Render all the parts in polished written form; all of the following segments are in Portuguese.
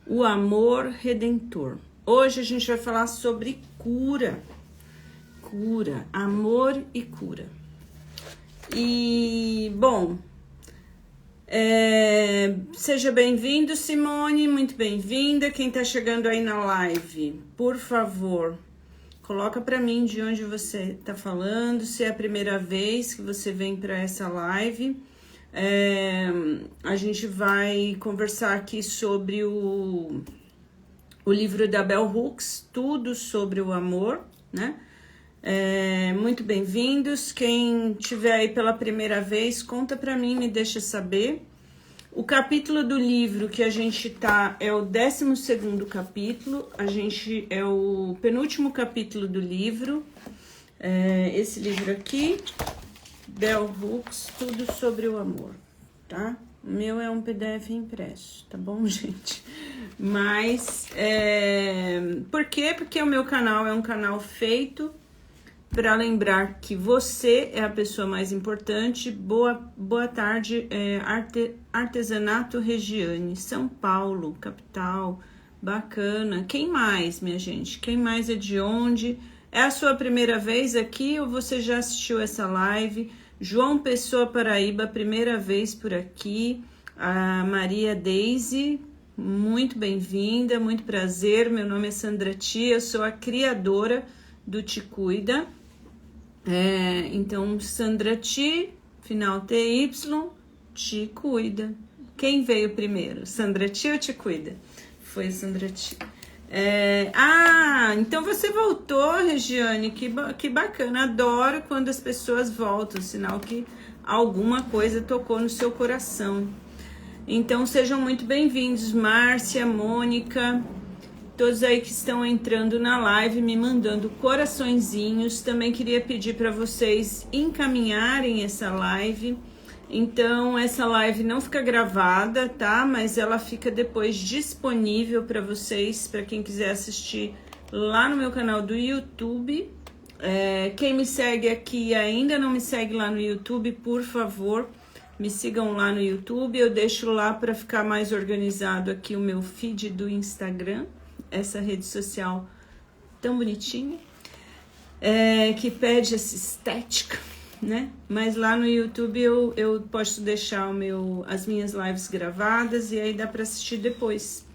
O amor redentor. Hoje a gente vai falar sobre cura. Cura, amor e cura. E, bom, seja bem-vindo, Simone, muito bem-vinda. Quem tá chegando aí na live, por favor, coloca para mim de onde você tá falando, se é a primeira vez que você vem para essa live. A gente vai conversar aqui sobre o livro da Bell Hooks, tudo sobre o amor, né? Muito bem-vindos. Quem estiver aí pela primeira vez, conta pra mim, me deixa saber. O capítulo do livro que a gente tá é o 12º capítulo, é o penúltimo capítulo do livro, esse livro aqui, Bell Hooks, tudo sobre o amor, tá? O meu é um PDF impresso, tá bom, gente? Mas, por quê? Porque o meu canal é um canal feito para lembrar que você é a pessoa mais importante. Boa tarde, Artesanato Regiane, São Paulo, capital, bacana. Quem mais, minha gente? Quem mais é de onde? É a sua primeira vez aqui ou você já assistiu essa live? João Pessoa, Paraíba, primeira vez por aqui. A Maria Deise, muito bem-vinda, muito prazer. Meu nome é Sandra Tia, eu sou a criadora do Te Cuida. Então, Sandra Ti, final TY, Te Cuida. Quem veio primeiro, Sandra Ti ou Te Cuida? Foi Sandra Ti. Então você voltou, Regiane, que bacana. Adoro quando as pessoas voltam, sinal que alguma coisa tocou no seu coração. Então sejam muito bem-vindos, Márcia, Mônica, todos aí que estão entrando na live, me mandando coraçõezinhos. Também queria pedir para vocês encaminharem essa live. Então, essa live não fica gravada, tá? Mas ela fica depois disponível para vocês, para quem quiser assistir lá no meu canal do YouTube. Quem me segue aqui e ainda não me segue lá no YouTube, por favor, me sigam lá no YouTube. Eu deixo lá para ficar mais organizado aqui o meu feed do Instagram, essa rede social tão bonitinha, que pede essa estética, né? Mas lá no YouTube eu posso deixar as minhas lives gravadas e aí dá para assistir depois.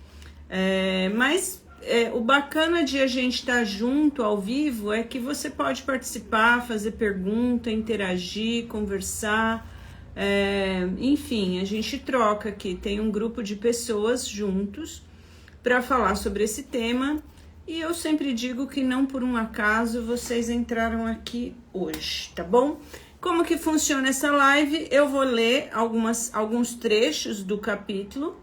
O bacana de a gente estar junto ao vivo é que você pode participar, fazer pergunta, interagir, conversar, enfim, a gente troca aqui. Tem um grupo de pessoas juntos para falar sobre esse tema. E eu sempre digo que não por um acaso vocês entraram aqui hoje, tá bom? Como que funciona essa live? Eu vou ler alguns trechos do capítulo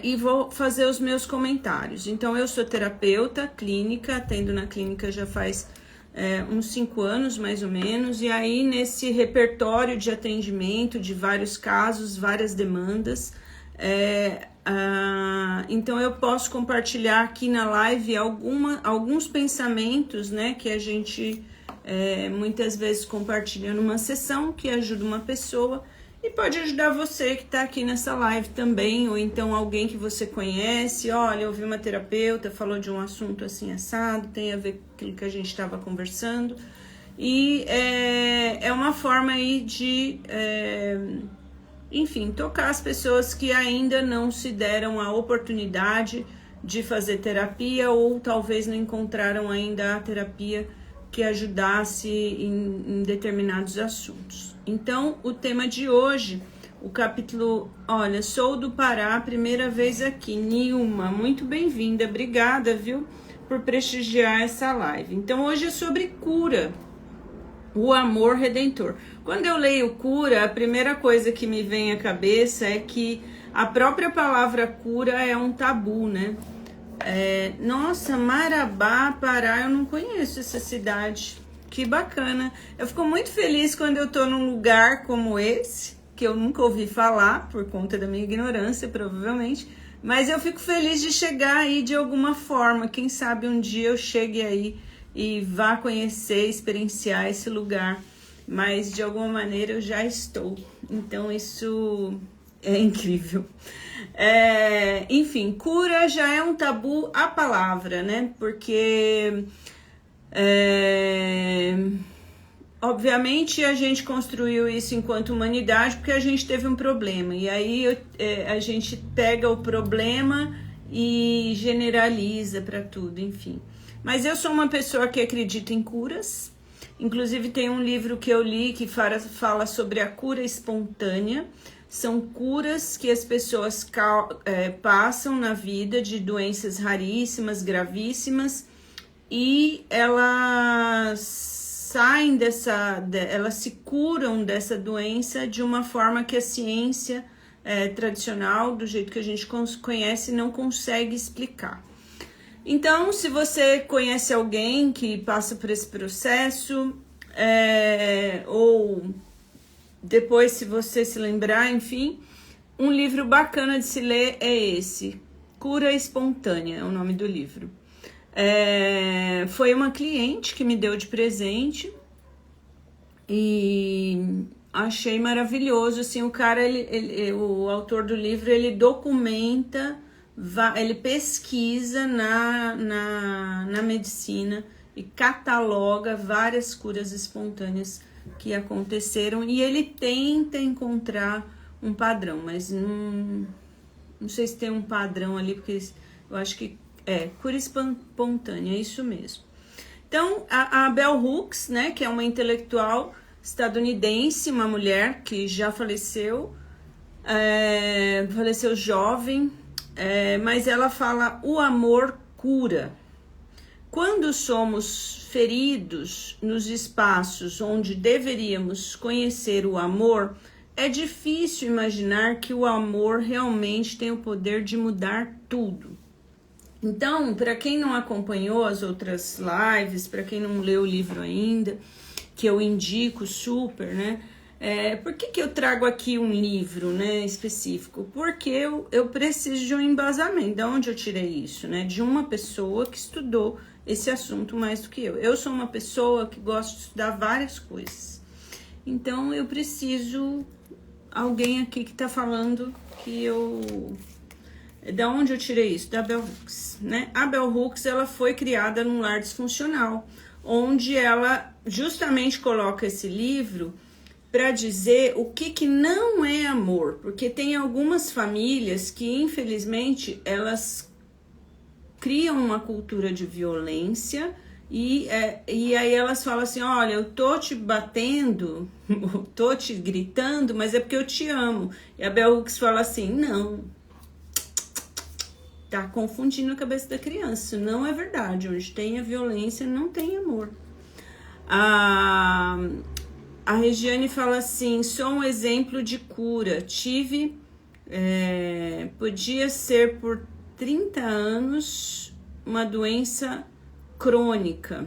e vou fazer os meus comentários. Então, eu sou terapeuta clínica, atendo na clínica já faz uns 5 anos, mais ou menos. E aí, nesse repertório de atendimento, de vários casos, várias demandas, então eu posso compartilhar aqui na live alguns pensamentos, né, que a gente muitas vezes compartilha numa sessão que ajuda uma pessoa e pode ajudar você que está aqui nessa live também, ou então alguém que você conhece. Olha, eu vi uma terapeuta, falou de um assunto assim assado, tem a ver com aquilo que a gente estava conversando, e é uma forma aí de enfim, tocar as pessoas que ainda não se deram a oportunidade de fazer terapia ou talvez não encontraram ainda a terapia que ajudasse em determinados assuntos. Então, o tema de hoje, o capítulo, olha, sou do Pará, primeira vez aqui, Nilma, muito bem-vinda, obrigada, viu, por prestigiar essa live. Então, hoje é sobre cura. O amor redentor. Quando eu leio cura, a primeira coisa que me vem à cabeça é que a própria palavra cura é um tabu, né? Nossa, Marabá, Pará, eu não conheço essa cidade. Que bacana. Eu fico muito feliz quando eu tô num lugar como esse, que eu nunca ouvi falar, por conta da minha ignorância, provavelmente. Mas eu fico feliz de chegar aí de alguma forma. Quem sabe um dia eu chegue aí e vá conhecer, experienciar esse lugar, mas de alguma maneira eu já estou. Então isso É incrível. Enfim, cura já é um tabu a palavra, né? Porque obviamente a gente construiu isso enquanto humanidade porque a gente teve um problema. E aí a gente pega o problema e generaliza para tudo, enfim. Mas eu sou uma pessoa que acredita em curas. Inclusive tem um livro que eu li que fala sobre a cura espontânea. São curas que as pessoas passam na vida de doenças raríssimas, gravíssimas, e elas saem elas se curam dessa doença de uma forma que a ciência tradicional, do jeito que a gente conhece, não consegue explicar. Então, se você conhece alguém que passa por esse processo, ou depois, se você se lembrar, enfim, um livro bacana de se ler é esse, Cura Espontânea, é o nome do livro. Foi uma cliente que me deu de presente e achei maravilhoso, assim, o cara, o autor do livro, ele documenta, ele pesquisa na medicina e cataloga várias curas espontâneas que aconteceram, e ele tenta encontrar um padrão, mas não sei se tem um padrão ali, porque eu acho que cura espontânea, é isso mesmo. Então, a Bell Hooks, né, que é uma intelectual estadunidense, uma mulher que já faleceu jovem, mas ela fala: o amor cura. Quando somos feridos nos espaços onde deveríamos conhecer o amor, é difícil imaginar que o amor realmente tem o poder de mudar tudo. Então, para quem não acompanhou as outras lives, para quem não leu o livro ainda, que eu indico super, né? Por que eu trago aqui um livro, né, específico? Porque eu preciso de um embasamento. De onde eu tirei isso, né? De uma pessoa que estudou esse assunto mais do que eu. Eu sou uma pessoa que gosta de estudar várias coisas. Então, eu preciso alguém aqui que tá falando que eu... Da onde eu tirei isso? Da Bell Hooks, né? A Bell Hooks, ela foi criada num lar disfuncional, onde ela justamente coloca esse livro para dizer o que não é amor, porque tem algumas famílias que, infelizmente, elas criam uma cultura de violência e aí elas falam assim: olha, eu tô te batendo, tô te gritando, mas é porque eu te amo. E a Bell Hooks fala assim: não, tá confundindo a cabeça da criança, isso não é verdade. Onde tem a violência, não tem amor. A Regiane fala assim: sou um exemplo de cura, podia ser por 30 anos uma doença crônica.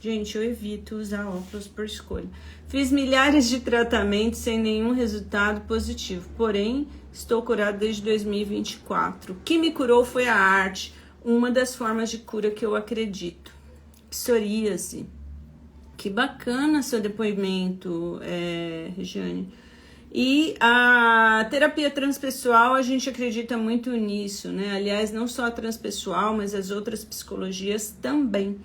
Gente, eu evito usar óculos por escolha. Fiz milhares de tratamentos sem nenhum resultado positivo, porém estou curado desde 2024. O que me curou foi a arte, uma das formas de cura que eu acredito. Psoríase. Que bacana seu depoimento, Regiane. E a terapia transpessoal, a gente acredita muito nisso, né? Aliás, não só a transpessoal, mas as outras psicologias também.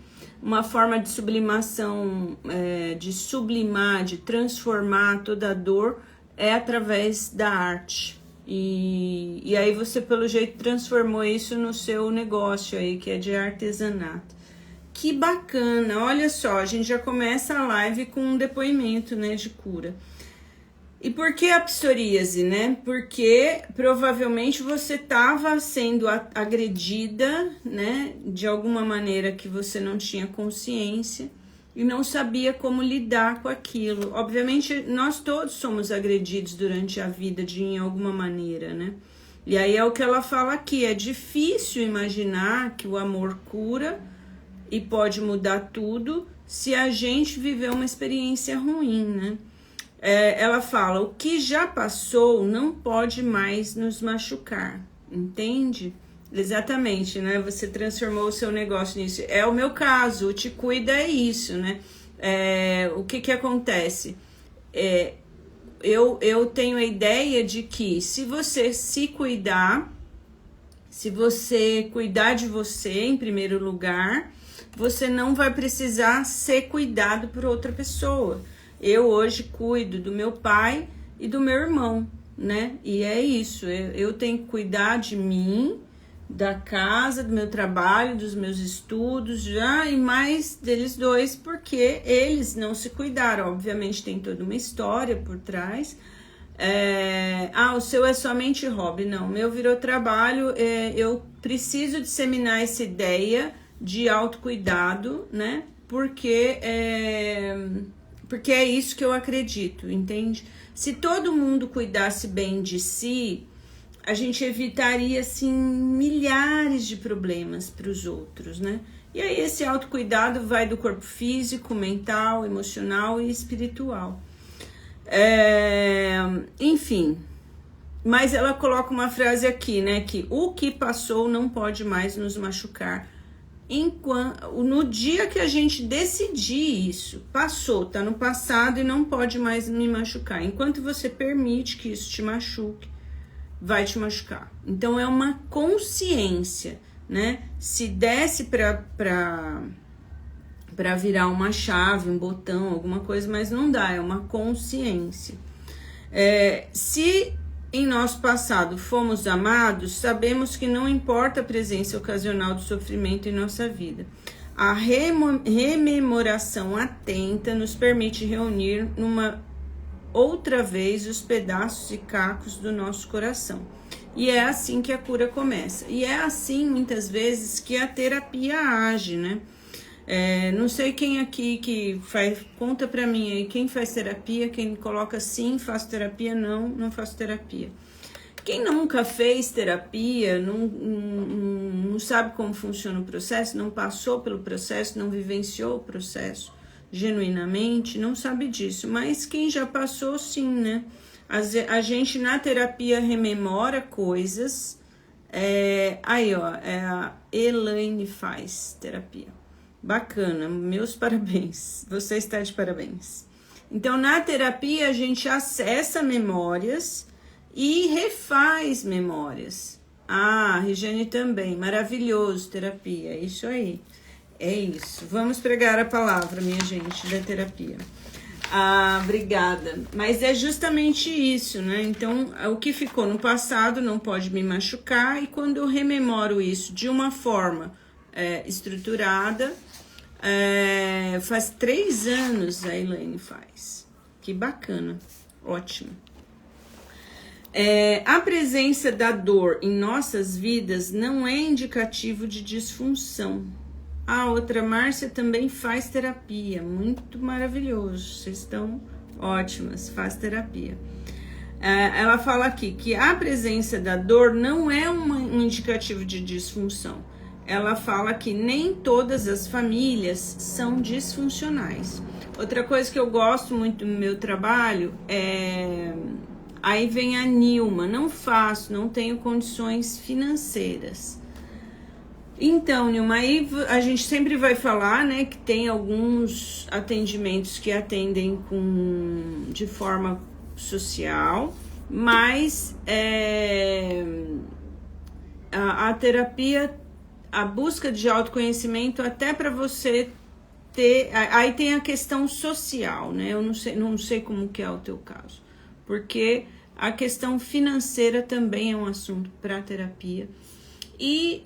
Uma forma de sublimação, de sublimar, de transformar toda a dor é através da arte. E aí você, pelo jeito, transformou isso no seu negócio aí, que é de artesanato. Que bacana, olha só, a gente já começa a live com um depoimento, né, de cura. E por que a psoríase, né? Porque provavelmente você estava sendo agredida, né, de alguma maneira que você não tinha consciência e não sabia como lidar com aquilo. Obviamente, nós todos somos agredidos durante a vida em alguma maneira, né? E aí é o que ela fala aqui, é difícil imaginar que o amor cura e pode mudar tudo se a gente viver uma experiência ruim, né? Ela fala: o que já passou não pode mais nos machucar, entende? Exatamente, né? Você transformou o seu negócio nisso. É o meu caso, o Te Cuida é isso, né? O que acontece? eu tenho a ideia de que se você se cuidar, se você cuidar de você em primeiro lugar, você não vai precisar ser cuidado por outra pessoa. Eu hoje cuido do meu pai e do meu irmão, né? E é isso, eu tenho que cuidar de mim, da casa, do meu trabalho, dos meus estudos, já e mais deles dois, porque eles não se cuidaram. Obviamente tem toda uma história por trás. O seu é somente hobby. Não, o meu virou trabalho. Eu preciso disseminar essa ideia de autocuidado, né? Porque é isso que eu acredito, entende? Se todo mundo cuidasse bem de si, a gente evitaria, assim, milhares de problemas para os outros, né? E aí esse autocuidado vai do corpo físico, mental, emocional e espiritual. Enfim, mas ela coloca uma frase aqui, né? Que o que passou não pode mais nos machucar. No dia que a gente decidir isso, passou, tá no passado e não pode mais me machucar. Enquanto você permite que isso te machuque, vai te machucar. Então é uma consciência, né? Se desse para virar uma chave, um botão, alguma coisa, mas não dá, é uma consciência. Se em nosso passado fomos amados, sabemos que não importa a presença ocasional do sofrimento em nossa vida. A rememoração atenta nos permite reunir numa outra vez os pedaços e cacos do nosso coração. E é assim que a cura começa. E é assim, muitas vezes, que a terapia age, né? Não sei quem aqui que faz, conta pra mim aí, quem faz terapia, quem coloca sim, faço terapia, não faço terapia. Quem nunca fez terapia, não sabe como funciona o processo, não passou pelo processo, não vivenciou o processo genuinamente, não sabe disso. Mas quem já passou, sim, né? A gente na terapia rememora coisas. Aí, ó, a Elaine faz terapia. Bacana, meus parabéns. Você está de parabéns. Então, na terapia, a gente acessa memórias e refaz memórias. A Regiane também. Maravilhoso, terapia. É isso aí. É isso. Vamos pregar a palavra, minha gente, da terapia. Obrigada. Mas é justamente isso, né? Então, o que ficou no passado não pode me machucar. E quando eu rememoro isso de uma forma estruturada, faz 3 anos a Elaine faz. Que bacana. Ótimo. A presença da dor em nossas vidas não é indicativo de disfunção. A outra, Márcia, também faz terapia. Muito maravilhoso. Vocês estão ótimas. Faz terapia. Ela fala aqui que a presença da dor não é um indicativo de disfunção. Ela fala que nem todas as famílias são disfuncionais. Outra coisa que eu gosto muito no meu trabalho é... Aí vem a Nilma, não faço, não tenho condições financeiras. Então, Nilma, aí a gente sempre vai falar, né, que tem alguns atendimentos que atendem de forma social, mas a terapia, a busca de autoconhecimento, até para você ter... Aí tem a questão social, né? Eu não sei como que é o teu caso, porque a questão financeira também é um assunto para terapia. E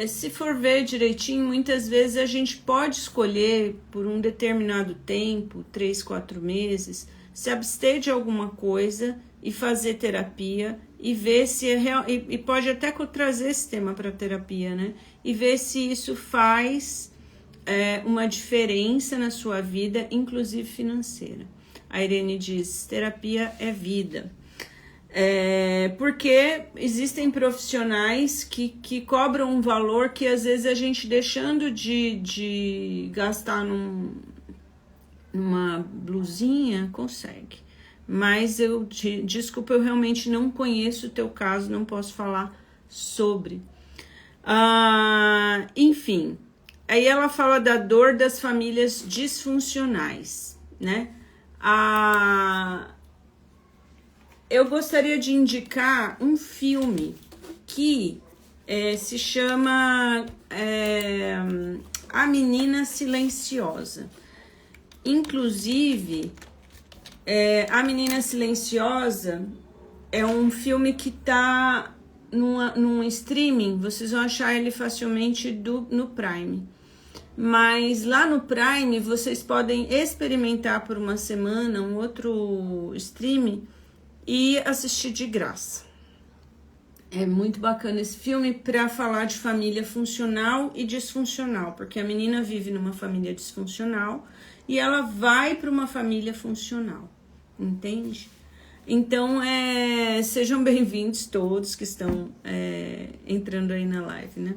se for ver direitinho, muitas vezes a gente pode escolher por um determinado tempo, 3, 4 meses, se abster de alguma coisa e fazer terapia e ver se é real, e pode até trazer esse tema para terapia, né? E ver se isso faz uma diferença na sua vida, inclusive financeira. A Irene diz, terapia é vida. Porque existem profissionais que cobram um valor que às vezes a gente deixando de gastar numa blusinha consegue. Mas desculpa, eu realmente não conheço o teu caso, não posso falar sobre. Enfim, aí ela fala da dor das famílias disfuncionais, né? eu gostaria de indicar um filme que se chama A Menina Silenciosa. Inclusive, A Menina Silenciosa é um filme que tá num streaming, vocês vão achar ele facilmente no Prime. Mas lá no Prime vocês podem experimentar por uma semana um outro streaming e assistir de graça. É muito bacana esse filme para falar de família funcional e disfuncional, porque a menina vive numa família disfuncional e ela vai para uma família funcional, entende? Então, sejam bem-vindos todos que estão entrando aí na live, né?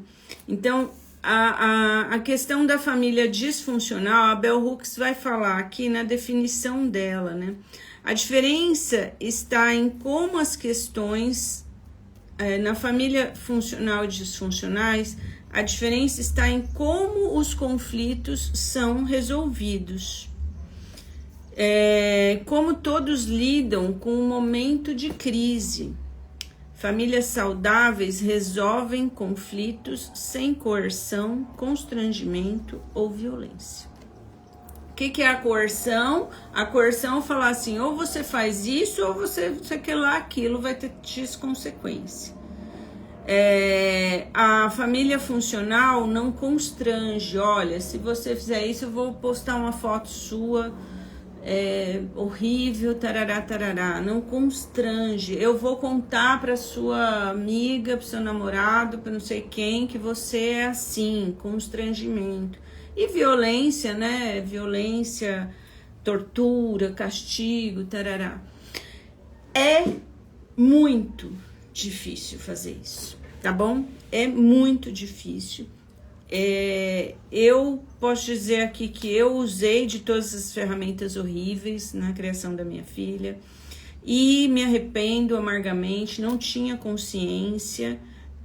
Então, a questão da família disfuncional, a Bell Hooks vai falar aqui na definição dela, né? A diferença está em como as questões na família funcional e disfuncionais, a diferença está em como os conflitos são resolvidos. Como todos lidam com um momento de crise. Famílias saudáveis resolvem conflitos sem coerção, constrangimento ou violência. O que é a coerção? A coerção é falar assim, ou você faz isso, ou você quer lá aquilo, vai ter X consequência. A família funcional não constrange, olha, se você fizer isso, eu vou postar uma foto sua, horrível, tarará, tarará, não constrange, eu vou contar para sua amiga, para seu namorado, para não sei quem, que você é assim, constrangimento. E violência, né? Violência, tortura, castigo, tarará. É muito difícil fazer isso, tá bom? É muito difícil. Eu posso dizer aqui que eu usei de todas as ferramentas horríveis na criação da minha filha e me arrependo amargamente, não tinha consciência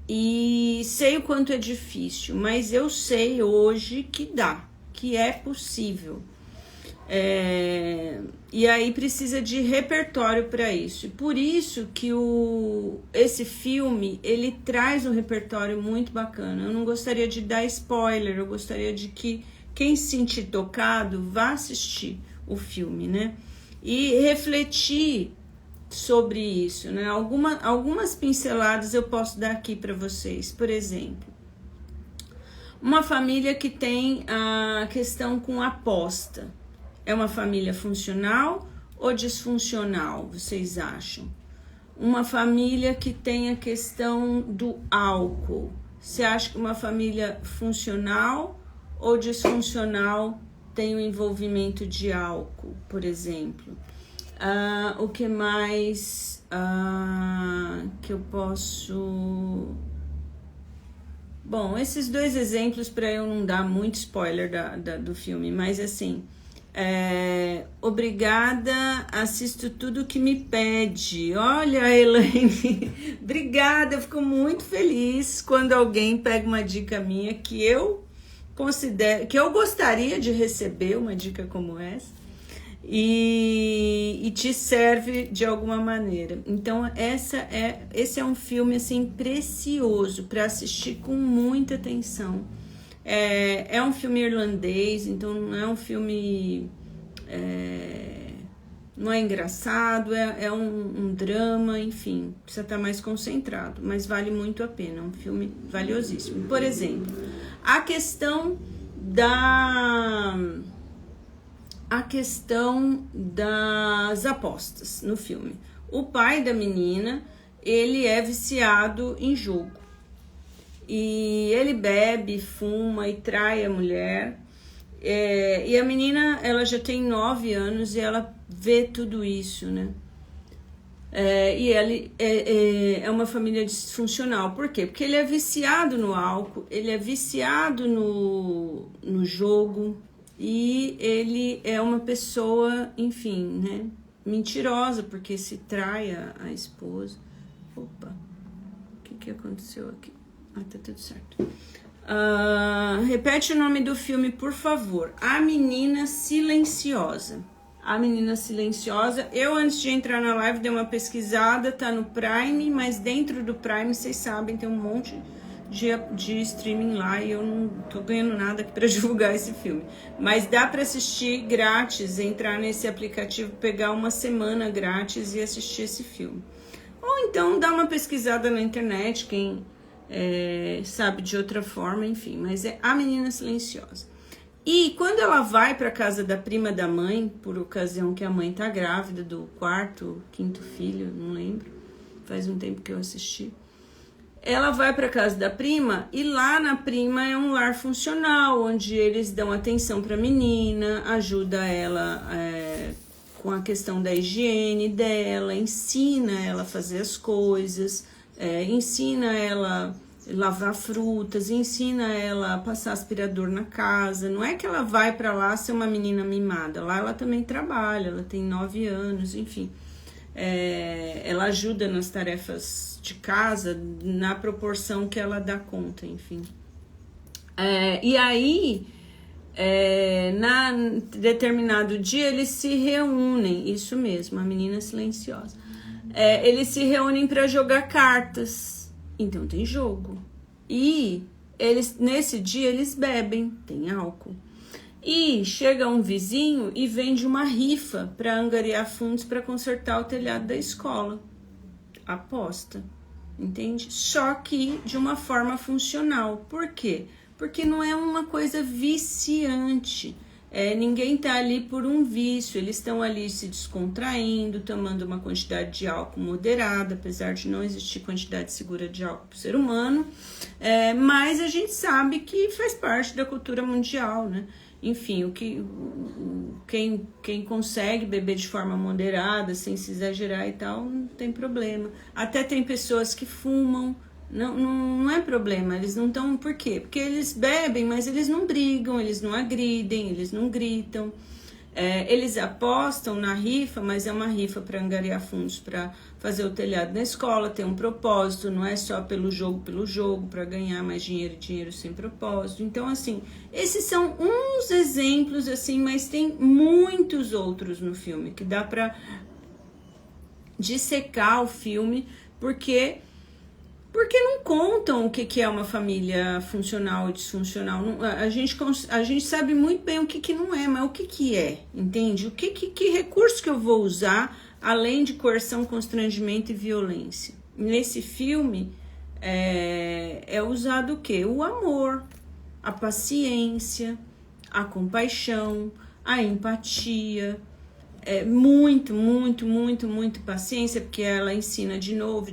e sei o quanto é difícil, mas eu sei hoje que dá, que é possível. E aí precisa de repertório para isso. E por isso que esse filme, ele traz um repertório muito bacana. Eu não gostaria de dar spoiler, eu gostaria de que quem se sentir tocado vá assistir o filme, né? E refletir sobre isso, né? Algumas pinceladas eu posso dar aqui para vocês. Por exemplo, uma família que tem a questão com aposta. É uma família funcional ou disfuncional, vocês acham? Uma família que tem a questão do álcool. Você acha que uma família funcional ou disfuncional tem o envolvimento de álcool, por exemplo? O que mais que eu posso... Bom, esses dois exemplos para eu não dar muito spoiler do filme, mas assim... obrigada, assisto tudo que me pede. Olha, Elaine, obrigada, eu fico muito feliz quando alguém pega uma dica minha que eu considero, que eu gostaria de receber uma dica como essa e te serve de alguma maneira. Então esse é um filme assim precioso para assistir com muita atenção. É um filme irlandês, então não é um filme... não é engraçado, é um drama, enfim, precisa estar mais concentrado, mas vale muito a pena, é um filme valiosíssimo. Por exemplo, a questão das apostas no filme. O pai da menina, ele é viciado em jogo. E ele bebe, fuma e trai a mulher. E a menina, ela já tem 9 anos e ela vê tudo isso, né? E ele é uma família disfuncional. Por quê? Porque ele é viciado no álcool, ele é viciado no jogo e ele é uma pessoa, enfim, né? Mentirosa, porque se trai a esposa. Opa, o que aconteceu aqui? Tá tudo certo. Repete o nome do filme, por favor. A Menina Silenciosa. A Menina Silenciosa. Eu, antes de entrar na live, dei uma pesquisada, tá no Prime, mas dentro do Prime, vocês sabem, tem um monte de streaming lá e eu não tô ganhando nada aqui pra divulgar esse filme. Mas dá pra assistir grátis, entrar nesse aplicativo, pegar uma semana grátis e assistir esse filme. Ou então dá uma pesquisada na internet, quem sabe de outra forma, enfim. Mas é A Menina Silenciosa. E quando ela vai para casa da prima da mãe, por ocasião que a mãe tá grávida do quarto, quinto filho, não lembro, faz um tempo que eu assisti. Ela vai para casa da prima e lá na prima é um lar funcional, onde eles dão atenção para a menina, ajuda ela com a questão da higiene dela, ensina ela a fazer as coisas, ensina ela lavar frutas, ensina ela a passar aspirador na casa. Não é que ela vai para lá ser uma menina mimada, lá ela também trabalha, ela tem 9 anos, enfim. Ela ajuda nas tarefas de casa na proporção que ela dá conta, enfim. E aí, na determinado dia, eles se reúnem, isso mesmo, a Menina Silenciosa. Eles se reúnem para jogar cartas. Então tem jogo. E nesse dia eles bebem, tem álcool. E chega um vizinho e vende uma rifa para angariar fundos para consertar o telhado da escola. Aposta, entende? Só que de uma forma funcional. Por quê? Porque não é uma coisa viciante. Ninguém tá ali por um vício, eles estão ali se descontraindo, tomando uma quantidade de álcool moderada, apesar de não existir quantidade segura de álcool para o ser humano, mas a gente sabe que faz parte da cultura mundial, né? Enfim, quem consegue beber de forma moderada, sem se exagerar e tal, não tem problema. Até tem pessoas que fumam. Não é problema, eles não estão... Por quê? Porque eles bebem, mas eles não brigam, eles não agridem, eles não gritam. Eles apostam na rifa, mas é uma rifa para angariar fundos para fazer o telhado na escola, tem um propósito, não é só pelo jogo, para ganhar mais dinheiro e dinheiro sem propósito. Então, assim, esses são uns exemplos, assim, mas tem muitos outros no filme, que dá para dissecar o filme, porque não contam o que é uma família funcional e disfuncional. A gente sabe muito bem o que não é, mas o que é, entende? Que recurso que eu vou usar, além de coerção, constrangimento e violência? Nesse filme, é usado o quê? O amor, a paciência, a compaixão, a empatia... muito paciência, porque ela ensina de novo,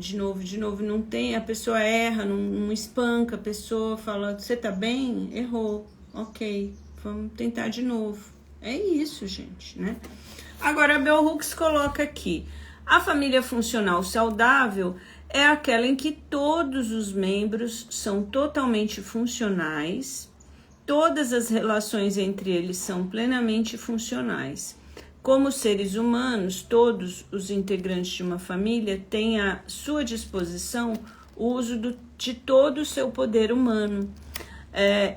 não tem, a pessoa erra, não espanca, a pessoa fala, você tá bem? Errou, ok, vamos tentar de novo. É isso, gente, né? Agora, a Bell Hooks coloca aqui, a família funcional saudável é aquela em que todos os membros são totalmente funcionais, todas as relações entre eles são plenamente funcionais. Como seres humanos, todos os integrantes de uma família têm à sua disposição o uso de todo o seu poder humano.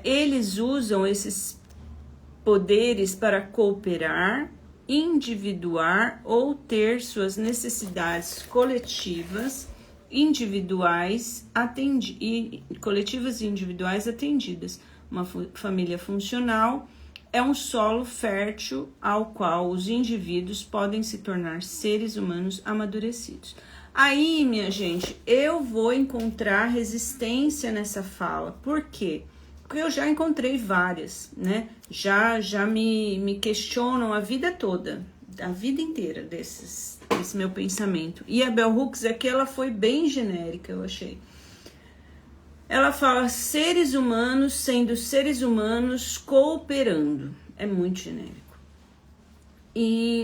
Eles usam esses poderes para cooperar, individuar ou ter suas necessidades coletivas, individuais coletivas e individuais atendidas. Uma família funcional é um solo fértil ao qual os indivíduos podem se tornar seres humanos amadurecidos. Aí, minha gente, eu vou encontrar resistência nessa fala. Por quê? Porque eu já encontrei várias, né? Já me questionam a vida toda, a vida inteira desse meu pensamento. E a Bell Hooks aqui, ela foi bem genérica, eu achei. Ela fala seres humanos sendo seres humanos cooperando. É muito genérico.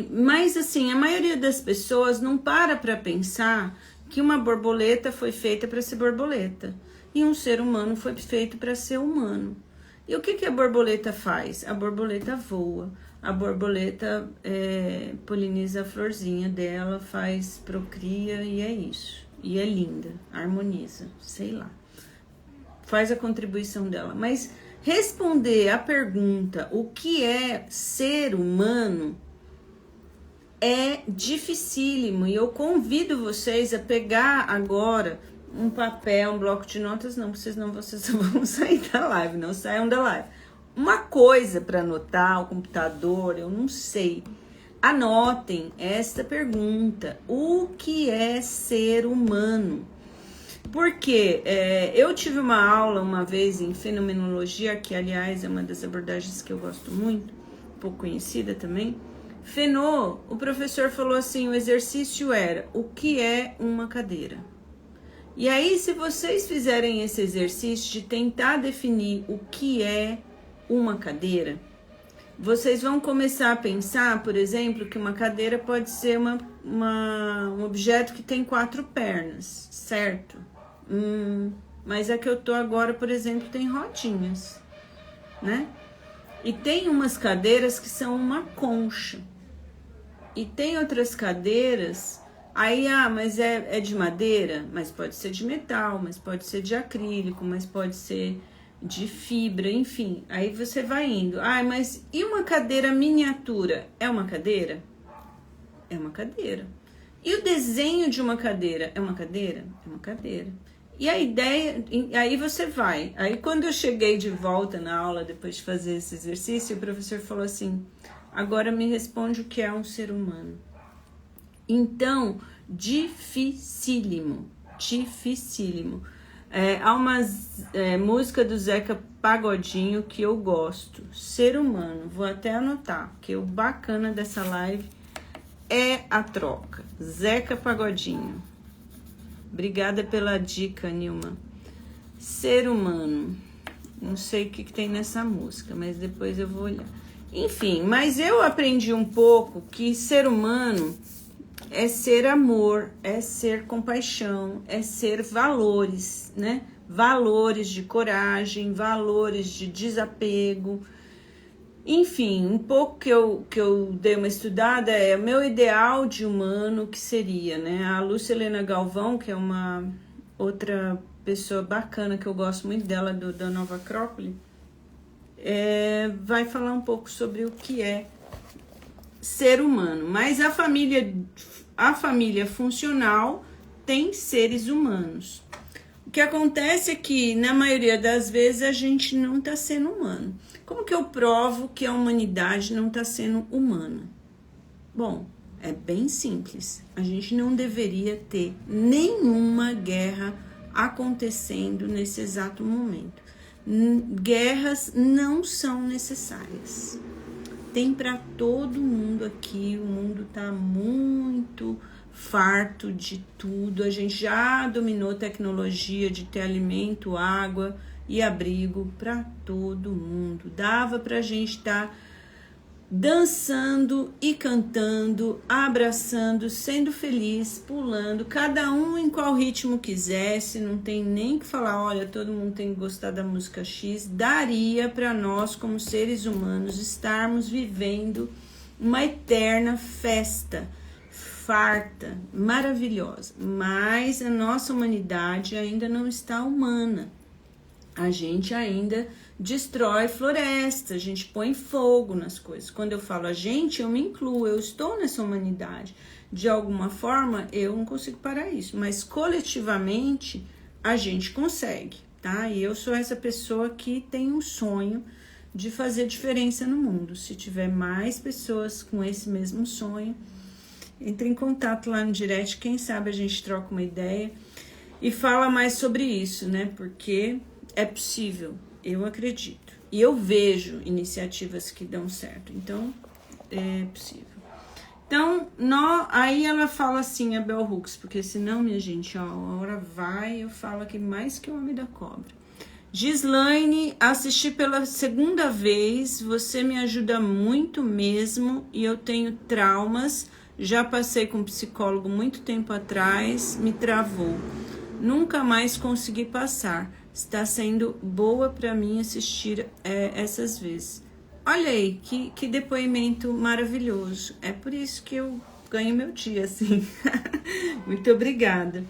Mas assim, a maioria das pessoas não para pensar que uma borboleta foi feita para ser borboleta. E um ser humano foi feito para ser humano. E o que a borboleta faz? A borboleta voa. A borboleta poliniza a florzinha dela, procria e é isso. E é linda, harmoniza, sei lá. Faz a contribuição dela, mas responder a pergunta o que é ser humano é dificílimo e eu convido vocês a pegar agora um papel, um bloco de notas, não, porque senão vocês vão sair da live, não saiam da live. Uma coisa para anotar, o computador, eu não sei. Anotem esta pergunta: o que é ser humano? Porque eu tive uma aula uma vez em fenomenologia, que aliás é uma das abordagens que eu gosto muito, pouco conhecida também. Fenô, o professor falou assim, o exercício era: o que é uma cadeira? E aí, se vocês fizerem esse exercício de tentar definir o que é uma cadeira, vocês vão começar a pensar, por exemplo, que uma cadeira pode ser um objeto que tem 4 pernas, certo? Mas a que eu tô agora, por exemplo, tem rodinhas, né? E tem umas cadeiras que são uma concha. E tem outras cadeiras, aí, mas é de madeira, mas pode ser de metal, mas pode ser de acrílico, mas pode ser de fibra, enfim. Aí você vai indo. Mas e uma cadeira miniatura? É uma cadeira? É uma cadeira. E o desenho de uma cadeira? É uma cadeira? É uma cadeira. E a ideia, aí você vai. Aí quando eu cheguei de volta na aula, depois de fazer esse exercício, o professor falou assim, agora me responde o que é um ser humano. Então, dificílimo. Há uma música do Zeca Pagodinho que eu gosto, Ser Humano, vou até anotar, porque o bacana dessa live é a troca. Zeca Pagodinho. Obrigada pela dica, Nilma. Ser humano. Não sei o que tem nessa música, mas depois eu vou olhar. Enfim, mas eu aprendi um pouco que ser humano é ser amor, é ser compaixão, é ser valores, né? Valores de coragem, valores de desapego. Enfim, um pouco que eu dei uma estudada é o meu ideal de humano, que seria, né? A Lúcia Helena Galvão, que é uma outra pessoa bacana, que eu gosto muito dela, da Nova Acrópole, vai falar um pouco sobre o que é ser humano. Mas a família funcional tem seres humanos. O que acontece é que, na maioria das vezes, a gente não está sendo humano. Como que eu provo que a humanidade não está sendo humana? Bom, é bem simples. A gente não deveria ter nenhuma guerra acontecendo nesse exato momento. Guerras não são necessárias. Tem para todo mundo aqui, o mundo está muito farto de tudo. A gente já dominou tecnologia de ter alimento, água e abrigo para todo mundo. Dava pra gente estar dançando e cantando, abraçando, sendo feliz, pulando, cada um em qual ritmo quisesse, não tem nem que falar, olha, todo mundo tem que gostar da música X. Daria para nós, como seres humanos, estarmos vivendo uma eterna festa, farta, maravilhosa, mas a nossa humanidade ainda não está humana. A gente ainda destrói floresta, a gente põe fogo nas coisas. Quando eu falo a gente, eu me incluo, eu estou nessa humanidade. De alguma forma, eu não consigo parar isso, mas coletivamente a gente consegue, tá? E eu sou essa pessoa que tem um sonho de fazer diferença no mundo. Se tiver mais pessoas com esse mesmo sonho, entre em contato lá no direct, quem sabe a gente troca uma ideia e fala mais sobre isso, né? Porque é possível, eu acredito. E eu vejo iniciativas que dão certo, então é possível. Então, aí ela fala assim, a Bell Hooks, porque senão, minha gente, ó, a hora vai, eu falo aqui mais que o Homem da Cobra. Gislaine, assisti pela segunda vez, você me ajuda muito mesmo, e eu tenho traumas, já passei com um psicólogo muito tempo atrás, me travou. Nunca mais consegui passar. Está sendo boa para mim assistir essas vezes. Olha aí, que depoimento maravilhoso. É por isso que eu ganho meu dia, assim. Muito obrigada.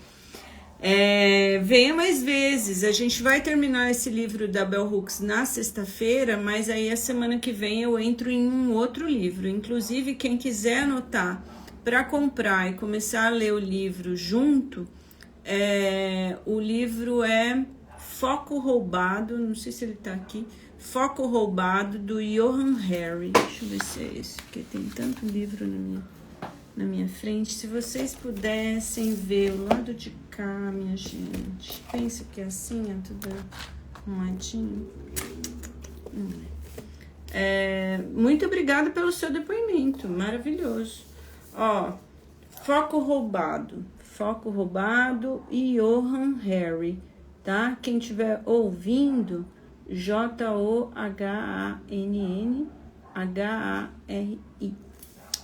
Venha mais vezes. A gente vai terminar esse livro da Bell Hooks na sexta-feira, mas aí a semana que vem eu entro em um outro livro. Inclusive, quem quiser anotar para comprar e começar a ler o livro junto, o livro é Foco Roubado, não sei se ele tá aqui, Foco Roubado, do Johann Hari. Deixa eu ver se é esse, porque tem tanto livro na minha frente. Se vocês pudessem ver o lado de cá, minha gente. Pensa que é assim, é tudo arrumadinho. Muito obrigada pelo seu depoimento, maravilhoso. Ó, Foco Roubado e Johann Hari, tá? Quem estiver ouvindo, Johannhari.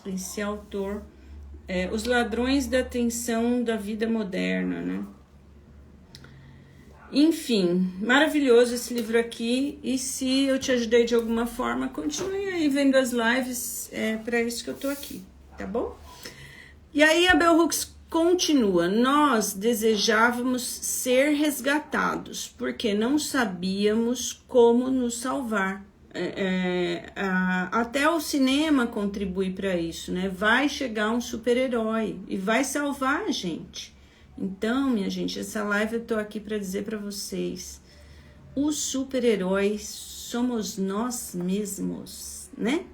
Esse autor, Os Ladrões da Atenção da Vida Moderna, né? Enfim, maravilhoso esse livro aqui. E se eu te ajudei de alguma forma, continue aí vendo as lives, para isso que eu tô aqui, tá bom? E aí a Bell Hooks continua: nós desejávamos ser resgatados porque não sabíamos como nos salvar. Até o cinema contribui para isso, né? Vai chegar um super-herói e vai salvar a gente. Então, minha gente, essa live eu tô aqui para dizer para vocês: os super-heróis somos nós mesmos, né?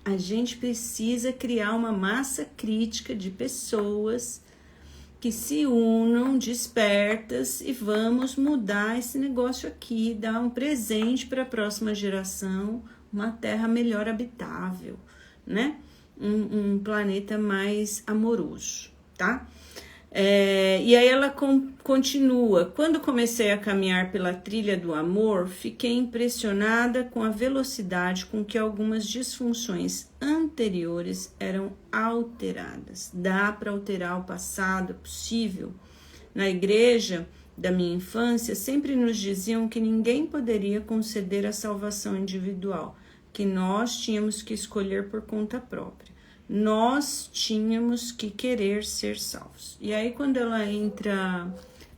A gente precisa criar uma massa crítica de pessoas que se unam, despertas, e vamos mudar esse negócio aqui, dar um presente para a próxima geração, uma terra melhor habitável, né? Um planeta mais amoroso, tá? E aí ela continua: quando comecei a caminhar pela trilha do amor, fiquei impressionada com a velocidade com que algumas disfunções anteriores eram alteradas. Dá para alterar o passado, é possível. Na igreja da minha infância, sempre nos diziam que ninguém poderia conceder a salvação individual, que nós tínhamos que escolher por conta própria. Nós tínhamos que querer ser salvos. E aí, quando ela entra,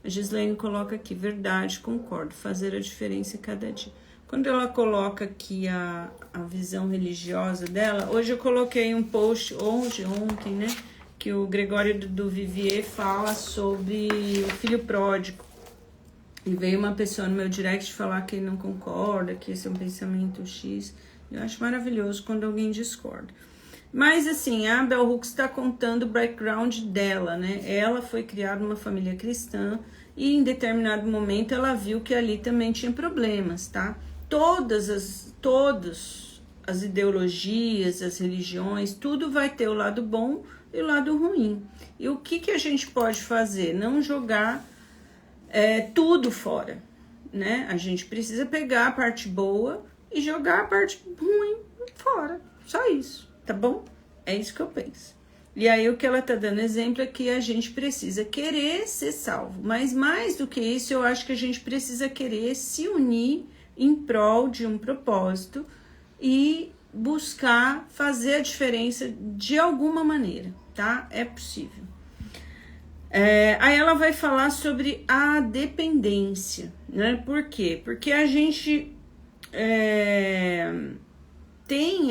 a Gislaine coloca aqui: verdade, concordo, fazer a diferença cada dia. Quando ela coloca aqui a visão religiosa dela, hoje eu coloquei um post, ontem, né, que o Gregório do Vivier fala sobre o filho pródigo. E veio uma pessoa no meu direct falar que ele não concorda, que esse é um pensamento X. Eu acho maravilhoso quando alguém discorda. Mas assim, a Bell Hooks está contando o background dela, né? Ela foi criada numa família cristã e em determinado momento ela viu que ali também tinha problemas, tá? Todas as ideologias, as religiões, tudo vai ter o lado bom e o lado ruim. E o que a gente pode fazer? Não jogar tudo fora, né? A gente precisa pegar a parte boa e jogar a parte ruim fora. Só isso. Tá bom? É isso que eu penso. E aí o que ela tá dando exemplo é que a gente precisa querer ser salvo. Mas mais do que isso, eu acho que a gente precisa querer se unir em prol de um propósito e buscar fazer a diferença de alguma maneira, tá? É possível. Aí ela vai falar sobre a dependência, né? Por quê? Porque a gente tem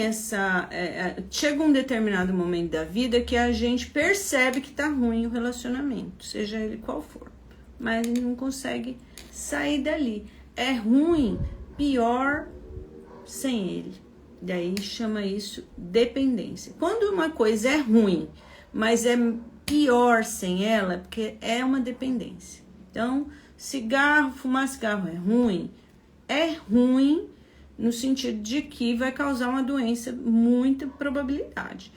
chega um determinado momento da vida que a gente percebe que tá ruim o relacionamento, seja ele qual for, mas não consegue sair dali. É ruim, pior sem ele. Daí chama isso dependência. Quando uma coisa é ruim, mas é pior sem ela, porque é uma dependência. Então, fumar cigarro é ruim no sentido de que vai causar uma doença, muita probabilidade.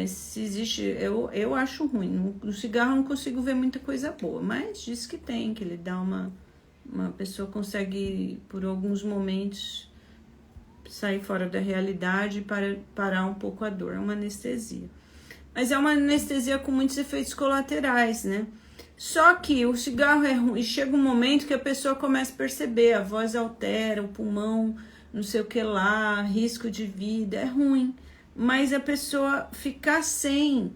Se existe, eu acho ruim. No cigarro eu não consigo ver muita coisa boa, mas diz que tem, que ele dá uma pessoa consegue, por alguns momentos, sair fora da realidade e parar um pouco a dor. É uma anestesia. Mas é uma anestesia com muitos efeitos colaterais, né? Só que o cigarro é ruim, e chega um momento que a pessoa começa a perceber, a voz altera, o pulmão, não sei o que lá, risco de vida, é ruim. Mas a pessoa ficar sem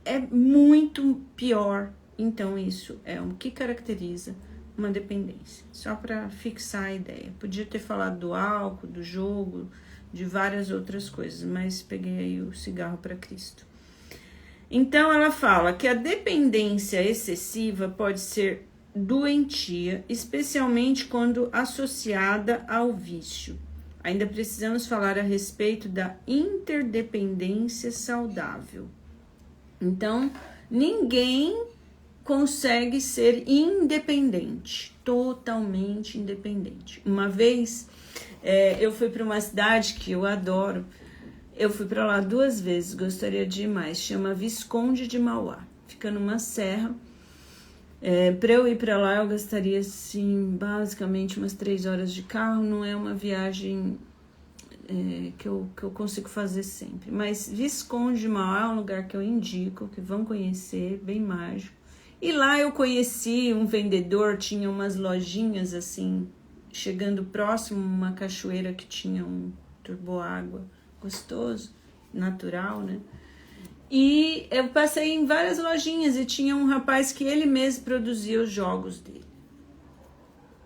é muito pior. Então isso é o que caracteriza uma dependência. Só para fixar a ideia. Podia ter falado do álcool, do jogo, de várias outras coisas, mas peguei aí o cigarro para Cristo. Então, ela fala que a dependência excessiva pode ser doentia, especialmente quando associada ao vício. Ainda precisamos falar a respeito da interdependência saudável. Então, ninguém consegue ser independente, totalmente independente. Uma vez, eu fui para uma cidade que eu adoro. Eu fui para lá 2 vezes, gostaria de ir mais. Chama Visconde de Mauá. Fica numa serra. Para eu ir para lá, eu gastaria, assim, basicamente umas 3 horas de carro. Não é uma viagem que eu consigo fazer sempre. Mas Visconde de Mauá é um lugar que eu indico, que vão conhecer, bem mágico. E lá eu conheci um vendedor, tinha umas lojinhas, assim, chegando próximo a uma cachoeira que tinha um turboágua gostoso, natural, né? E eu passei em várias lojinhas e tinha um rapaz que ele mesmo produzia os jogos dele.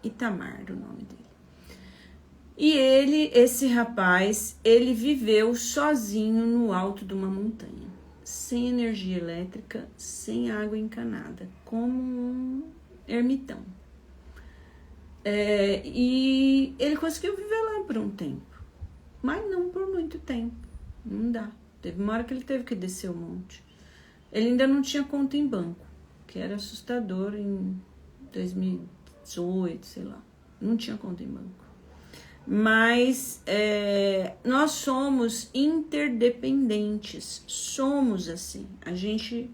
Itamar, o nome dele. E esse rapaz, ele viveu sozinho no alto de uma montanha, sem energia elétrica, sem água encanada, como um ermitão. E ele conseguiu viver lá por um tempo. Mas não por muito tempo, não dá. Teve uma hora que ele teve que descer o monte. Ele ainda não tinha conta em banco, que era assustador em 2018, sei lá. Não tinha conta em banco. Mas nós somos interdependentes, somos assim. A gente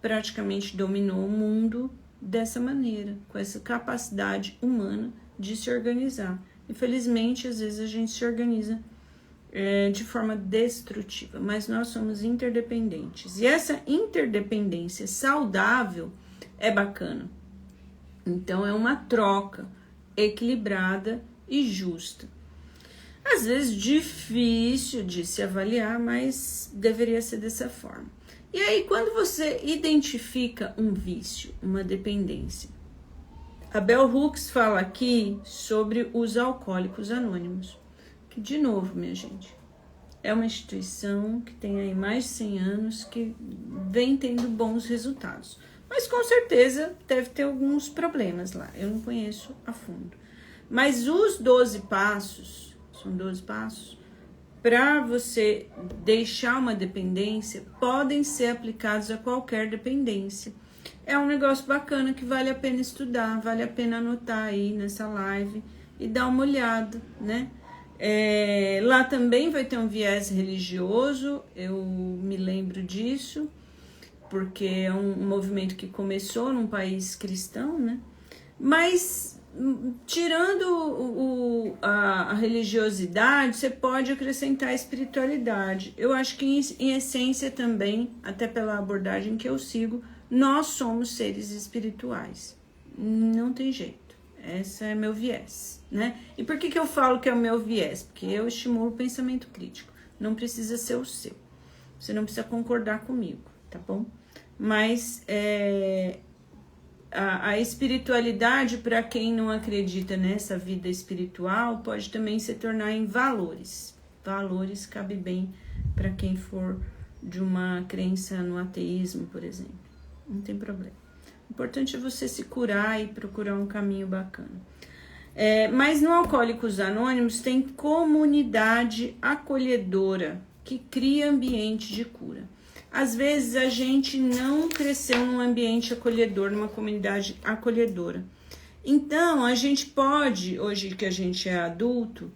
praticamente dominou o mundo dessa maneira, com essa capacidade humana de se organizar. Infelizmente, às vezes a gente se organiza de forma destrutiva, mas nós somos interdependentes. E essa interdependência saudável é bacana. Então, é uma troca equilibrada e justa. Às vezes difícil de se avaliar, mas deveria ser dessa forma. E aí, quando você identifica um vício, uma dependência, a Bell Hooks fala aqui sobre os alcoólicos anônimos. Que, de novo, minha gente, é uma instituição que tem aí mais de 100 anos, que vem tendo bons resultados. Mas com certeza deve ter alguns problemas lá, eu não conheço a fundo. Mas os 12 passos, são 12 passos, para você deixar uma dependência, podem ser aplicados a qualquer dependência. É um negócio bacana que vale a pena estudar, vale a pena anotar aí nessa live e dar uma olhada, né? Lá também vai ter um viés religioso, eu me lembro disso, porque é um movimento que começou num país cristão, né? Mas, tirando a religiosidade, você pode acrescentar a espiritualidade. Eu acho que, em essência também, até pela abordagem que eu sigo, nós somos seres espirituais. Não tem jeito. Esse é meu viés, né? E por que eu falo que é o meu viés? Porque eu estimulo o pensamento crítico. Não precisa ser o seu. Você não precisa concordar comigo, tá bom? Mas a espiritualidade, para quem não acredita nessa vida espiritual, pode também se tornar em valores. Valores cabe bem para quem for de uma crença no ateísmo, por exemplo. Não tem problema. O importante é você se curar e procurar um caminho bacana. Mas no Alcoólicos Anônimos tem comunidade acolhedora que cria ambiente de cura. Às vezes a gente não cresceu num ambiente acolhedor, numa comunidade acolhedora. Então a gente pode, hoje que a gente é adulto,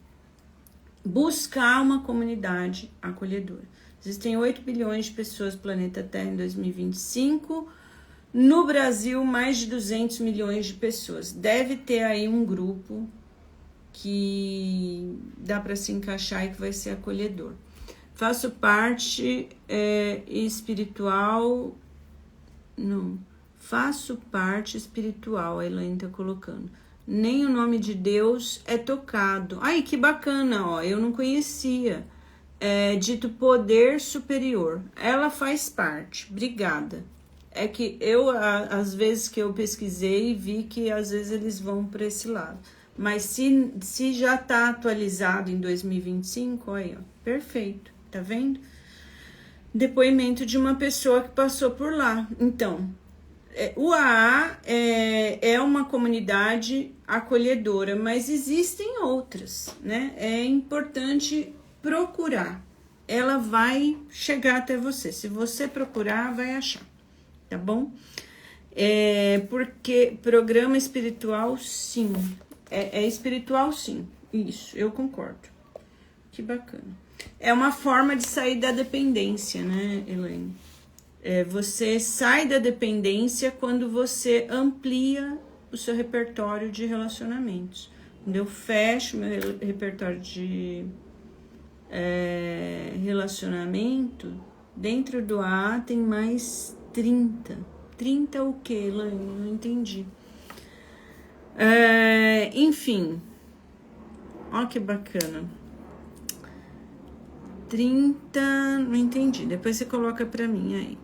buscar uma comunidade acolhedora. Existem 8 bilhões de pessoas no planeta Terra em 2025. No Brasil, mais de 200 milhões de pessoas. Deve ter aí um grupo que dá para se encaixar e que vai ser acolhedor. Faço parte espiritual... Não. Faço parte espiritual, a Elaine tá colocando. Nem o nome de Deus é tocado. Ai, que bacana, ó. Eu não conhecia. Dito poder superior. Ela faz parte. Obrigada. É que eu, às vezes que eu pesquisei, vi que às vezes eles vão para esse lado. Mas se já está atualizado em 2025, aí, ó, perfeito, tá vendo? depoimento de uma pessoa que passou por lá. Então, o AA é uma comunidade acolhedora, mas existem outras, né? É importante procurar. Ela vai chegar até você. Se você procurar, vai achar, tá bom? Porque programa espiritual, sim. É espiritual, sim. Isso, eu concordo. Que bacana. É uma forma de sair da dependência, né, Elaine? Você sai da dependência quando você amplia o seu repertório de relacionamentos. Quando eu fecho meu repertório de relacionamento, dentro do AA tem mais 30. 30 o quê, Elaine? Não entendi. Enfim. Ó que bacana. 30, não entendi. Depois você coloca pra mim aí.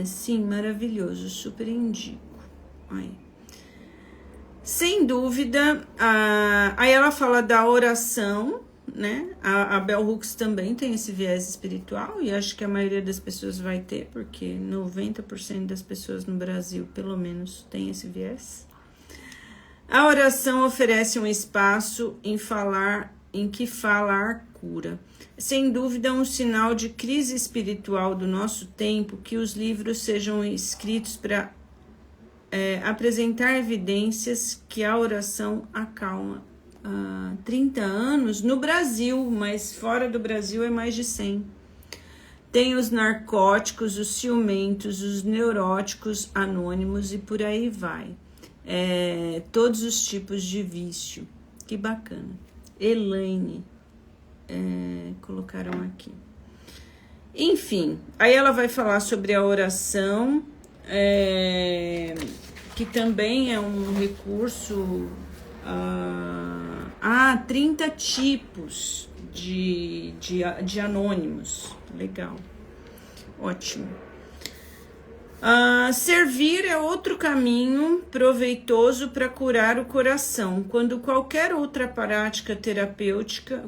Sim, maravilhoso, super indico. Aí. Sem dúvida, aí ela fala da oração, né? A Bell Hooks também tem esse viés espiritual, e acho que a maioria das pessoas vai ter, porque 90% das pessoas no Brasil, pelo menos, tem esse viés. A oração oferece um espaço em que falar cura. Sem dúvida, é um sinal de crise espiritual do nosso tempo que os livros sejam escritos para apresentar evidências que a oração acalma. 30 anos no Brasil, mas fora do Brasil é mais de 100. Tem os narcóticos, os ciumentos, os neuróticos anônimos e por aí vai. Todos os tipos de vício. Que bacana. Elaine, colocaram aqui. Enfim, aí ela vai falar sobre a oração, que também é um recurso. 30 tipos de anônimos. Legal. Ótimo. Servir é outro caminho proveitoso para curar o coração, quanto qualquer outra prática terapêutica.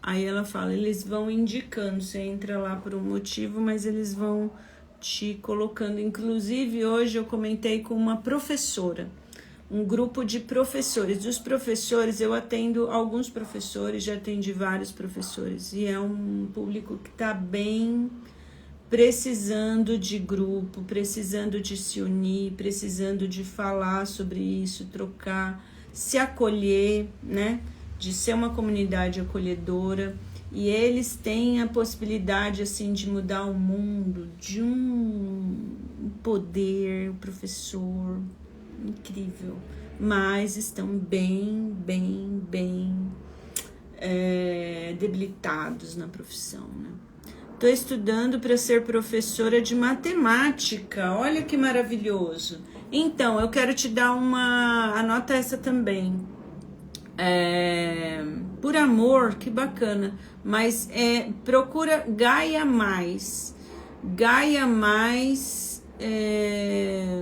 Aí ela fala, eles vão indicando, você entra lá por um motivo, mas eles vão te colocando. Inclusive, hoje eu comentei com uma professora, um grupo de professores. Dos professores, eu atendo alguns professores, já atendi vários professores, e é um público que está bem precisando de grupo, precisando de se unir, precisando de falar sobre isso, trocar, se acolher, né? De ser uma comunidade acolhedora. E eles têm a possibilidade, assim, de mudar o mundo, de um poder, o professor, incrível. Mas estão bem debilitados na profissão, né? Estou estudando para ser professora de matemática. Olha que maravilhoso. Então, eu quero te dar anota essa também. Por amor, que bacana. Mas procura Gaia Mais. Gaia Mais é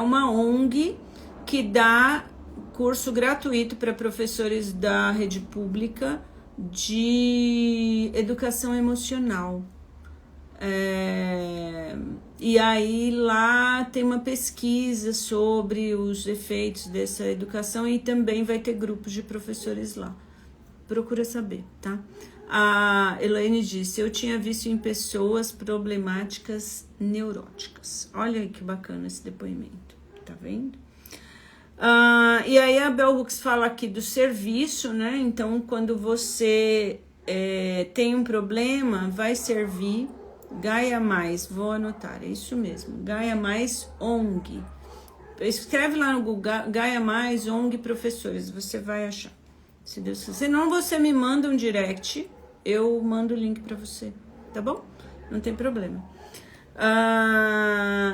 uma ONG que dá curso gratuito para professores da rede pública de educação emocional. E aí lá tem uma pesquisa sobre os efeitos dessa educação e também vai ter grupos de professores lá. Procura saber, tá? A Elaine disse, eu tinha visto em pessoas problemáticas neuróticas. Olha aí que bacana esse depoimento, tá vendo? E aí a Bell Hooks fala aqui do serviço, né? Então, quando você tem um problema, vai servir. Gaia Mais, vou anotar, é isso mesmo. Gaia Mais ONG. Escreve lá no Google, Gaia Mais ONG Professores, você vai achar. Se Deus quiser. Senão você me manda um direct, eu mando o link para você, tá bom? Não tem problema.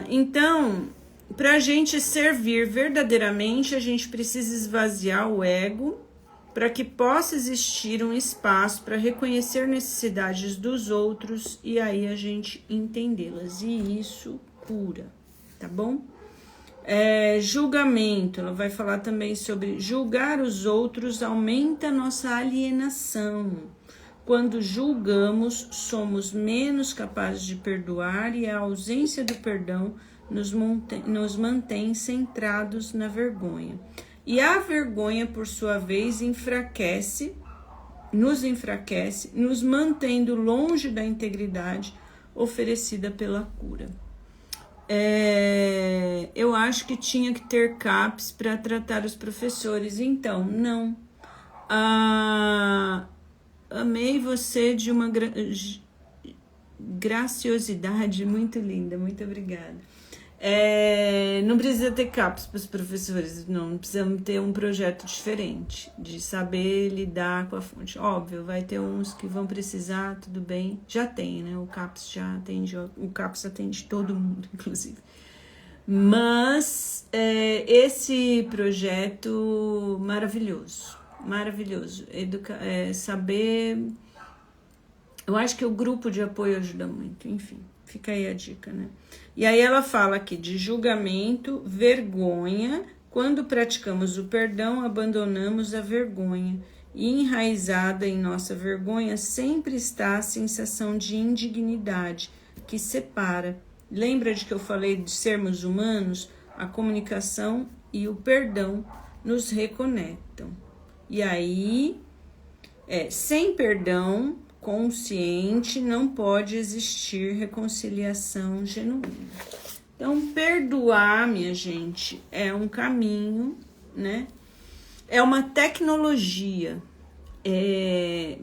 Então, para a gente servir verdadeiramente, a gente precisa esvaziar o ego para que possa existir um espaço para reconhecer necessidades dos outros e aí a gente entendê-las. E isso cura, tá bom? Julgamento, ela vai falar também sobre julgar os outros aumenta nossa alienação. Quando julgamos, somos menos capazes de perdoar e a ausência do perdão nos mantém centrados na vergonha. E a vergonha, por sua vez, nos enfraquece, nos mantendo longe da integridade oferecida pela cura. Eu acho que tinha que ter CAPS para tratar os professores. Então, não. Amei você de uma graciosidade muito linda, muito obrigada. Não precisa ter CAPS para os professores, não precisamos ter um projeto diferente, de saber lidar com a fonte. Óbvio, vai ter uns que vão precisar, tudo bem, já tem, né? O CAPS atende todo mundo, inclusive. Mas esse projeto maravilhoso. Saber. Eu acho que o grupo de apoio ajuda muito, enfim, fica aí a dica, né? E aí ela fala aqui de julgamento, vergonha. Quando praticamos o perdão, abandonamos a vergonha. E enraizada em nossa vergonha sempre está a sensação de indignidade que separa. Lembra de que eu falei de sermos humanos? A comunicação e o perdão nos reconectam. E aí, sem perdão consciente, não pode existir reconciliação genuína. Então, perdoar, minha gente, é um caminho, né? É uma tecnologia.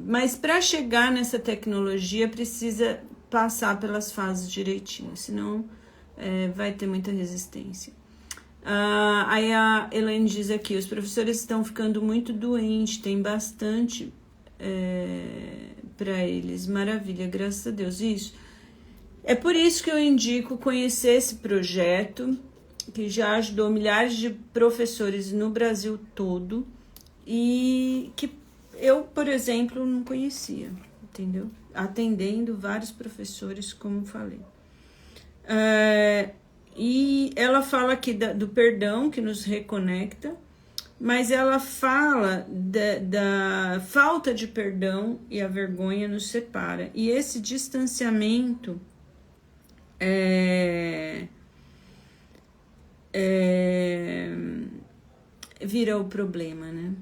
Mas para chegar nessa tecnologia, precisa passar pelas fases direitinho, senão vai ter muita resistência. Aí a Elaine diz aqui, os professores estão ficando muito doentes, tem bastante para eles, maravilha, graças a Deus, isso. É por isso que eu indico conhecer esse projeto, que já ajudou milhares de professores no Brasil todo, e que eu, por exemplo, não conhecia, entendeu? Atendendo vários professores, como falei. E ela fala aqui do perdão, que nos reconecta, mas ela fala da falta de perdão e a vergonha nos separa. E esse distanciamento vira o problema, né?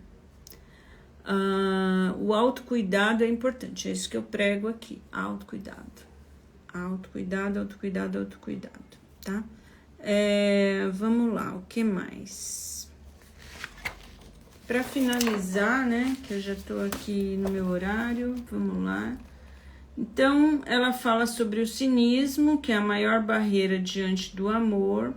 O autocuidado é importante, é isso que eu prego aqui, autocuidado, tá? Vamos lá, o que mais? Para finalizar, né, que eu já tô aqui no meu horário, vamos lá. Então, ela fala sobre o cinismo, que é a maior barreira diante do amor.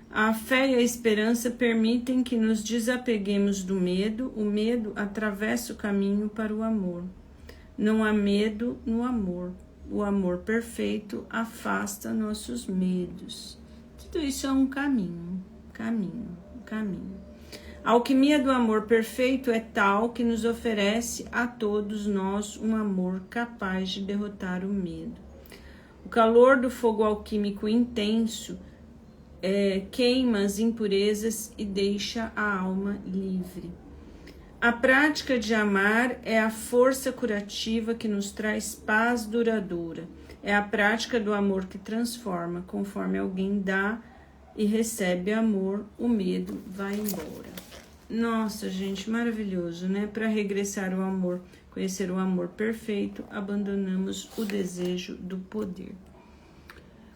A fé e a esperança permitem que nos desapeguemos do medo. O medo atravessa o caminho para o amor. Não há medo no amor. O amor perfeito afasta nossos medos. Tudo isso é um caminho. A alquimia do amor perfeito é tal que nos oferece a todos nós um amor capaz de derrotar o medo. O calor do fogo alquímico intenso queima as impurezas e deixa a alma livre. A prática de amar é a força curativa que nos traz paz duradoura. É a prática do amor que transforma. Conforme alguém dá e recebe amor, o medo vai embora. Nossa, gente, maravilhoso, né? Para regressar ao amor, conhecer o amor perfeito, abandonamos o desejo do poder.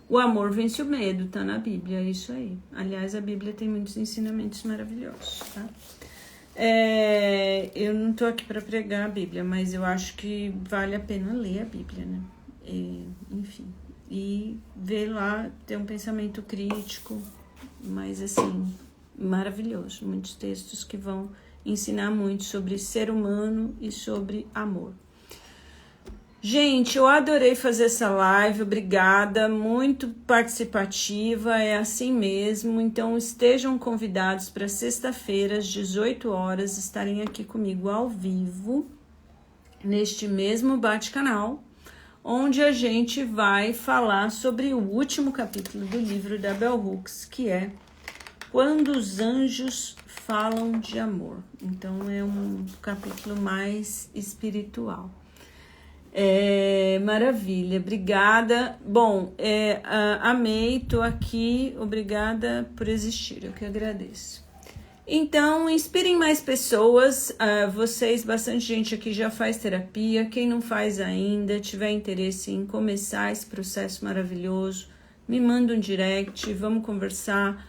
O amor vence o medo, tá na Bíblia, é isso aí. Aliás, a Bíblia tem muitos ensinamentos maravilhosos, tá? Eu não tô aqui para pregar a Bíblia, mas eu acho que vale a pena ler a Bíblia, né? Enfim, e ver lá, ter um pensamento crítico, mas assim, maravilhoso. Muitos textos que vão ensinar muito sobre ser humano e sobre amor. Gente, eu adorei fazer essa live, obrigada, muito participativa, é assim mesmo. Então estejam convidados para sexta-feira, às 18 horas, estarem aqui comigo ao vivo, neste mesmo bate-canal, onde a gente vai falar sobre o último capítulo do livro da Bell Hooks, que é Quando os anjos falam de amor. Então é um capítulo mais espiritual. Maravilha, obrigada. Bom, amei, tô aqui, obrigada por existir, eu que agradeço. Então, inspirem mais pessoas, vocês, bastante gente aqui já faz terapia, quem não faz ainda, tiver interesse em começar esse processo maravilhoso, me manda um direct, vamos conversar,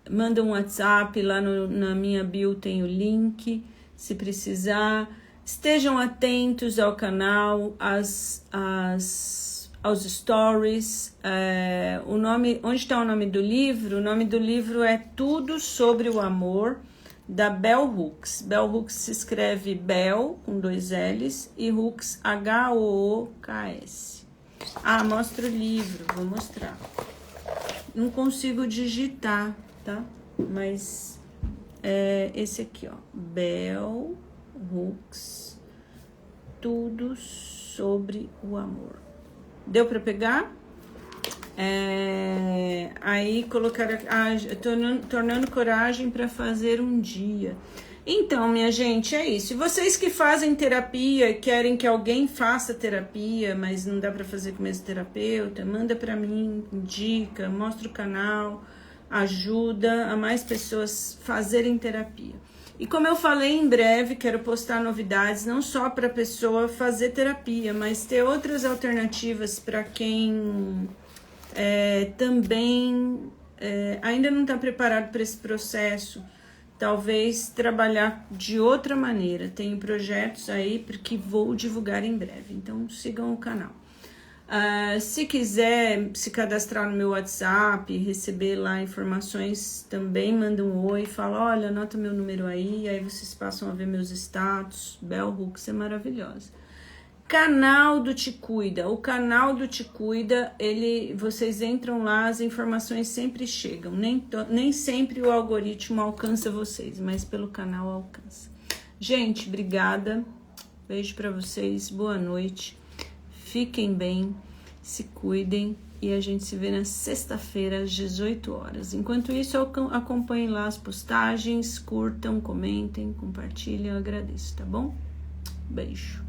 manda um WhatsApp, lá na minha bio tem o link, se precisar. Estejam atentos ao canal, aos stories. Onde está o nome do livro? O nome do livro é Tudo Sobre o Amor, da Bell Hooks. Bell Hooks se escreve Bell, com 2 L's, e Hooks, H-O-O-K-S. Mostra o livro, vou mostrar. Não consigo digitar, tá? Mas esse aqui, ó, Bell Hooks, Tudo Sobre o Amor. Deu para pegar? Aí colocar tornando coragem para fazer um dia. Então, minha gente, é isso. E vocês que fazem terapia e querem que alguém faça terapia, mas não dá para fazer com o mesmo terapeuta, manda para mim, indica, mostra o canal, ajuda a mais pessoas fazerem terapia. E como eu falei, em breve quero postar novidades, não só para a pessoa fazer terapia, mas ter outras alternativas para quem também ainda não está preparado para esse processo. Talvez trabalhar de outra maneira. Tenho projetos aí que vou divulgar em breve, então sigam o canal. Se quiser se cadastrar no meu WhatsApp, receber lá informações, também manda um oi, fala, olha, anota meu número aí vocês passam a ver meus status. Bell Hooks é maravilhosa. Canal do Te Cuida. O canal do Te Cuida, vocês entram lá, as informações sempre chegam. Nem sempre o algoritmo alcança vocês, mas pelo canal alcança. Gente, obrigada. Beijo pra vocês. Boa noite. Fiquem bem, se cuidem e a gente se vê na sexta-feira às 18 horas. Enquanto isso, acompanhem lá as postagens, curtam, comentem, compartilhem, eu agradeço, tá bom? Beijo.